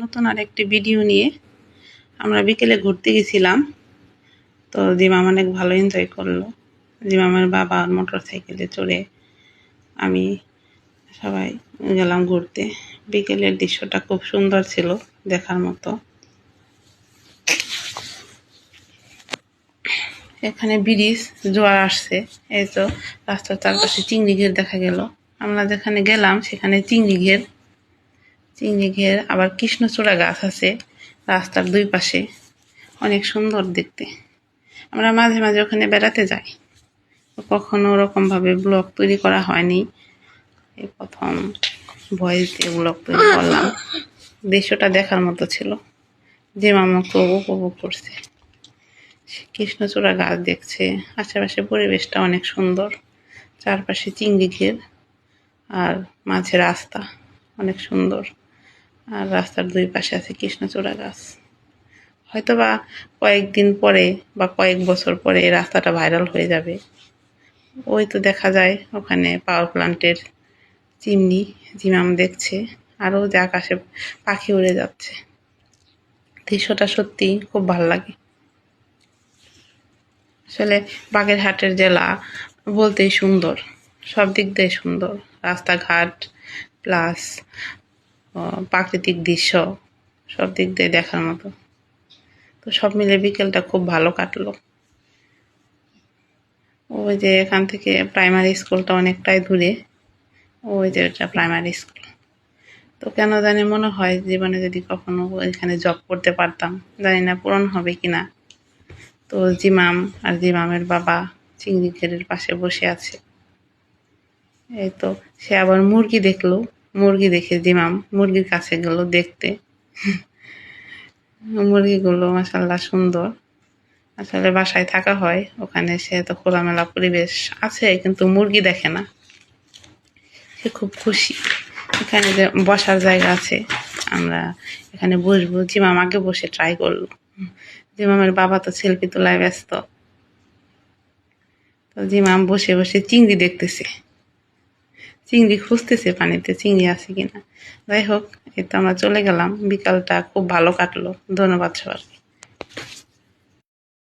নতুন আরেকটি ভিডিও নিয়ে আমরা বিকেলে ঘুরতে গেছিলাম। তো জিমাম অনেক ভালো এনজয় করলো। জিমামের বাবা মোটর সাইকেলে চড়ে আমি সবাই গেলাম ঘুরতে। বিকেলের দৃশ্যটা খুব সুন্দর ছিল, দেখার মতো। এখানে ব্রিজ, জোয়ার আসছে। এই তো রাস্তার চারপাশে চিংড়ি ঘের দেখা গেল। আমরা যেখানে গেলাম সেখানে চিংড়ি ঘের আবার কৃষ্ণচূড়া গাছ আছে রাস্তার দুই পাশে, অনেক সুন্দর দেখতে। আমরা মাঝে মাঝে ওখানে বেড়াতে যাই। কখনো ওরকমভাবে ব্লগ তৈরি করা হয়নি, এই প্রথম ভয়েস দিয়ে ব্লগ তৈরি করলাম। দৃশ্যটা দেখার মতো ছিল, যে মামা খুব উপভোগ করছে। কৃষ্ণচূড়া গাছ দেখছে, আশেপাশে পরিবেশটা অনেক সুন্দর। চারপাশে চিংড়ি ঘের আর মাঝে রাস্তা, অনেক সুন্দর। আর রাস্তার দুই পাশে আছে কৃষ্ণচূড়া গাছ। হয়তো বা কয়েকদিন পরে বা কয়েক বছর পরে এই রাস্তাটা ভাইরাল হয়ে যাবে। ওই তো দেখা যায় ওখানে পাওয়ার প্ল্যান্টের চিমনি, জিমাম দেখছে। আরও যে আকাশে পাখি উড়ে যাচ্ছে, দৃশ্যটা সত্যি খুব ভালো লাগে। আসলে বাগেরহাটের জেলা বলতেই সুন্দর, সব দিক দিয়ে সুন্দর। রাস্তাঘাট প্লাস প্রাকৃতিক দৃশ্য, সব দিক দিয়ে দেখার মতো। তো সব মিলে বিকেলটা খুব ভালো কাটলো। ওই যে এখান থেকে প্রাইমারি স্কুলটা অনেকটাই দূরে, ওই যে ওটা প্রাইমারি স্কুল। তো কেন জানি মনে হয় জীবনে যদি কখনো এখানে জব করতে পারতাম, জানি না পূরণ হবে কিনা। তো জিমাম আর জিমামের বাবা চিংড়ি ঘেরের পাশে বসে আছে। এই তো সে আবার মুরগি দেখলো, মুরগি দেখে জিমাম মুরগির কাছে গেল দেখতে। মুরগিগুলো মাশাআল্লাহ সুন্দর। আসলে বাসায় থাকা হয়, ওখানে সে তো খোলামেলা পরিবেশ আছে, কিন্তু মুরগি দেখে না। সে খুব খুশি। এখানে যে বসার জায়গা আছে, আমরা এখানে বসবো। জিমাম আগে বসে ট্রাই করলো। জিমামের বাবা তো সেলফি তোলায় ব্যস্ত। তো জিমাম বসে বসে চিংড়ি দেখতেছে, চিংড়ি খুঁজতেছে পানিতে চিংড়ি আছে কিনা। যাই হোক, এই তো আমরা চলে গেলাম। বিকালটা খুব ভালো কাটলো। ধন্যবাদ সবাইকে।